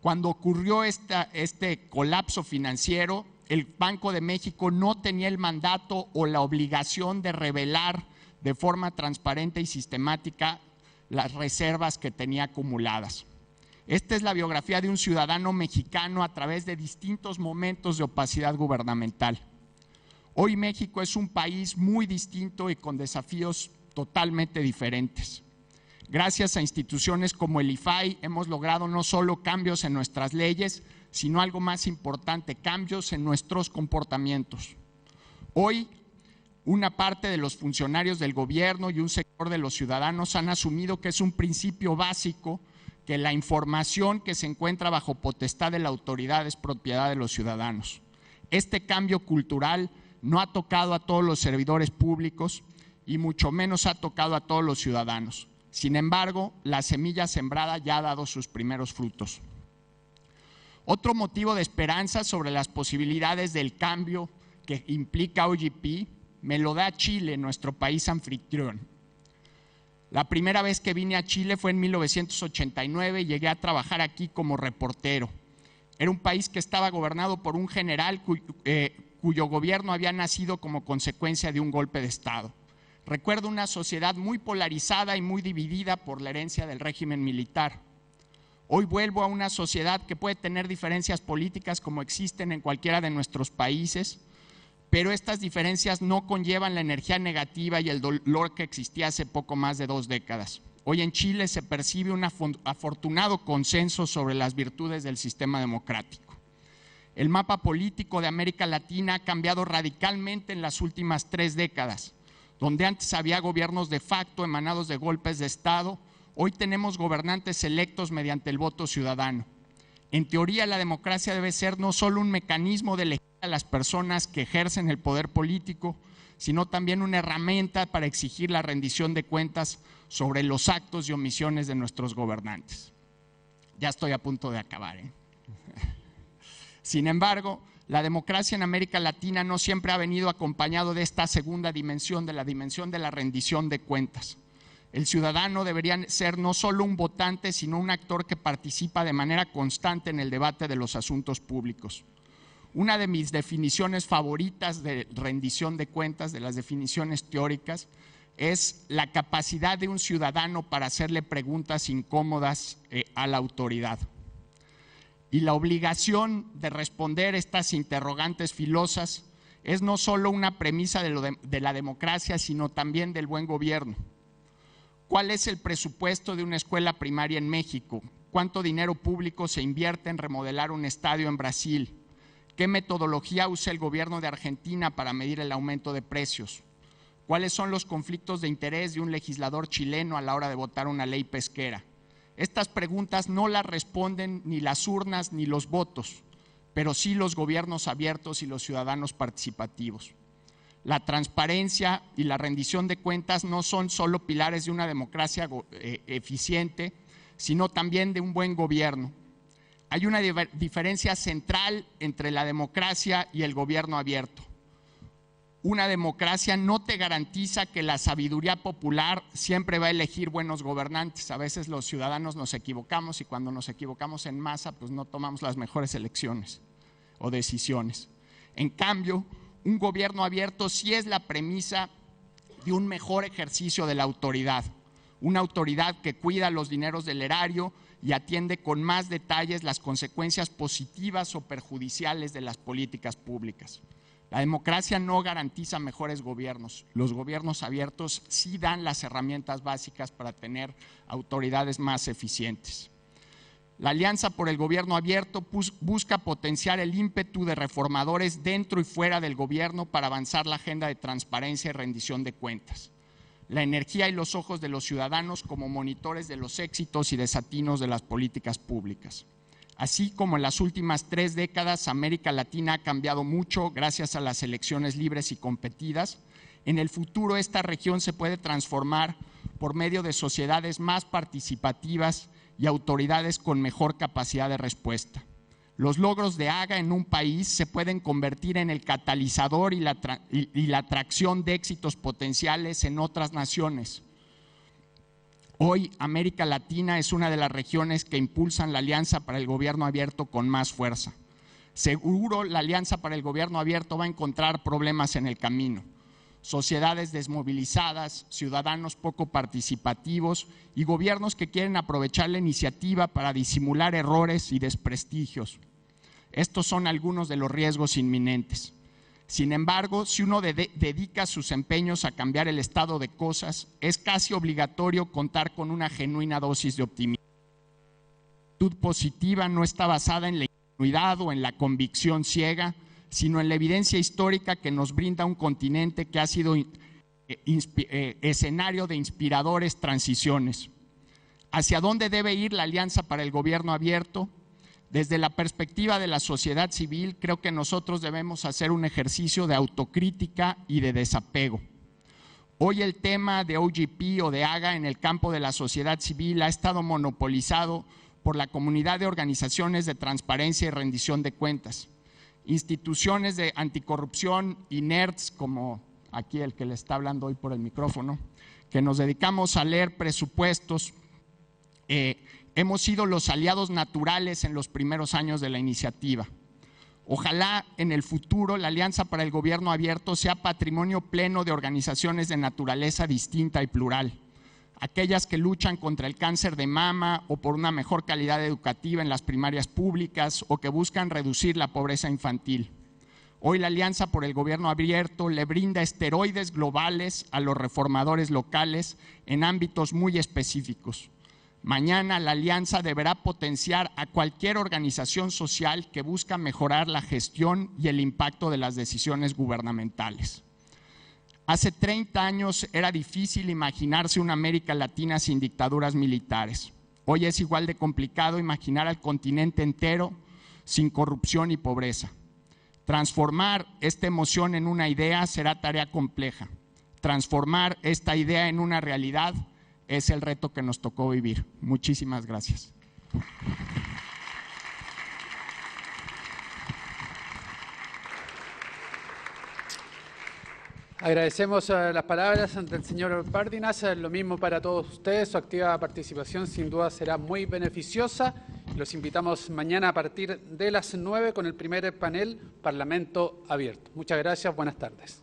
Cuando ocurrió este colapso financiero, el Banco de México no tenía el mandato o la obligación de revelar de forma transparente y sistemática las reservas que tenía acumuladas. Esta es la biografía de un ciudadano mexicano a través de distintos momentos de opacidad gubernamental. Hoy México es un país muy distinto y con desafíos totalmente diferentes. Gracias a instituciones como el IFAI hemos logrado no solo cambios en nuestras leyes, sino algo más importante, cambios en nuestros comportamientos. Hoy, una parte de los funcionarios del gobierno y un sector de los ciudadanos han asumido que es un principio básico que la información que se encuentra bajo potestad de la autoridad es propiedad de los ciudadanos. Este cambio cultural no ha tocado a todos los servidores públicos y mucho menos ha tocado a todos los ciudadanos. Sin embargo, la semilla sembrada ya ha dado sus primeros frutos. Otro motivo de esperanza sobre las posibilidades del cambio que implica OGP me lo da Chile, nuestro país anfitrión. La primera vez que vine a Chile fue en 1989 y llegué a trabajar aquí como reportero. Era un país que estaba gobernado por un general cuyo gobierno había nacido como consecuencia de un golpe de Estado. Recuerdo una sociedad muy polarizada y muy dividida por la herencia del régimen militar. Hoy vuelvo a una sociedad que puede tener diferencias políticas como existen en cualquiera de nuestros países, pero estas diferencias no conllevan la energía negativa y el dolor que existía hace poco más de 2 décadas. Hoy en Chile se percibe un afortunado consenso sobre las virtudes del sistema democrático. El mapa político de América Latina ha cambiado radicalmente en las últimas 3 décadas. Donde antes había gobiernos de facto emanados de golpes de Estado, hoy tenemos gobernantes electos mediante el voto ciudadano. En teoría, la democracia debe ser no solo un mecanismo de elegir a las personas que ejercen el poder político, sino también una herramienta para exigir la rendición de cuentas sobre los actos y omisiones de nuestros gobernantes. Ya estoy a punto de acabar, ¿eh? Sin embargo, la democracia en América Latina no siempre ha venido acompañado de esta segunda dimensión, de la dimensión de la rendición de cuentas. El ciudadano debería ser no solo un votante, sino un actor que participa de manera constante en el debate de los asuntos públicos. Una de mis definiciones favoritas de rendición de cuentas, de las definiciones teóricas, es la capacidad de un ciudadano para hacerle preguntas incómodas a la autoridad. Y la obligación de responder estas interrogantes filosas es no solo una premisa de la democracia, sino también del buen gobierno. ¿Cuál es el presupuesto de una escuela primaria en México? ¿Cuánto dinero público se invierte en remodelar un estadio en Brasil? ¿Qué metodología usa el gobierno de Argentina para medir el aumento de precios? ¿Cuáles son los conflictos de interés de un legislador chileno a la hora de votar una ley pesquera? Estas preguntas no las responden ni las urnas ni los votos, pero sí los gobiernos abiertos y los ciudadanos participativos. La transparencia y la rendición de cuentas no son solo pilares de una democracia eficiente, sino también de un buen gobierno. Hay una diferencia central entre la democracia y el gobierno abierto. Una democracia no te garantiza que la sabiduría popular siempre va a elegir buenos gobernantes. A veces los ciudadanos nos equivocamos y cuando nos equivocamos en masa, pues no tomamos las mejores elecciones o decisiones. En cambio, un gobierno abierto sí es la premisa de un mejor ejercicio de la autoridad. Una autoridad que cuida los dineros del erario y atiende con más detalles las consecuencias positivas o perjudiciales de las políticas públicas. La democracia no garantiza mejores gobiernos. Los gobiernos abiertos sí dan las herramientas básicas para tener autoridades más eficientes. La Alianza por el Gobierno Abierto busca potenciar el ímpetu de reformadores dentro y fuera del gobierno para avanzar la agenda de transparencia y rendición de cuentas. La energía y los ojos de los ciudadanos como monitores de los éxitos y desatinos de las políticas públicas. Así como en las últimas 3 décadas, América Latina ha cambiado mucho gracias a las elecciones libres y competidas. En el futuro esta región se puede transformar por medio de sociedades más participativas y autoridades con mejor capacidad de respuesta. Los logros de AGA en un país se pueden convertir en el catalizador y la atracción de éxitos potenciales en otras naciones. Hoy América Latina es una de las regiones que impulsan la Alianza para el Gobierno Abierto con más fuerza. Seguro la Alianza para el Gobierno Abierto va a encontrar problemas en el camino. Sociedades desmovilizadas, ciudadanos poco participativos y gobiernos que quieren aprovechar la iniciativa para disimular errores y desprestigios. Estos son algunos de los riesgos inminentes. Sin embargo, si uno dedica sus empeños a cambiar el estado de cosas, es casi obligatorio contar con una genuina dosis de optimismo. La actitud positiva no está basada en la ingenuidad o en la convicción ciega, sino en la evidencia histórica que nos brinda un continente que ha sido escenario de inspiradores transiciones. ¿Hacia dónde debe ir la Alianza para el Gobierno Abierto? Desde la perspectiva de la sociedad civil, creo que nosotros debemos hacer un ejercicio de autocrítica y de desapego. Hoy el tema de OGP o de AGA en el campo de la sociedad civil ha estado monopolizado por la comunidad de organizaciones de transparencia y rendición de cuentas. Instituciones de anticorrupción y nerds, como aquí el que le está hablando hoy por el micrófono, que nos dedicamos a leer presupuestos, hemos sido los aliados naturales en los primeros años de la iniciativa. Ojalá en el futuro la Alianza para el Gobierno Abierto sea patrimonio pleno de organizaciones de naturaleza distinta y plural. Aquellas que luchan contra el cáncer de mama o por una mejor calidad educativa en las primarias públicas o que buscan reducir la pobreza infantil. Hoy la Alianza por el Gobierno Abierto le brinda esteroides globales a los reformadores locales en ámbitos muy específicos. Mañana la Alianza deberá potenciar a cualquier organización social que busca mejorar la gestión y el impacto de las decisiones gubernamentales. Hace 30 años era difícil imaginarse una América Latina sin dictaduras militares. Hoy es igual de complicado imaginar al continente entero sin corrupción y pobreza. Transformar esta emoción en una idea será tarea compleja. Transformar esta idea en una realidad es el reto que nos tocó vivir. Muchísimas gracias. Agradecemos las palabras del señor Bárdenas, lo mismo para todos ustedes, su activa participación sin duda será muy beneficiosa. Los invitamos mañana a partir de las 9 con el primer panel Parlamento Abierto. Muchas gracias, buenas tardes.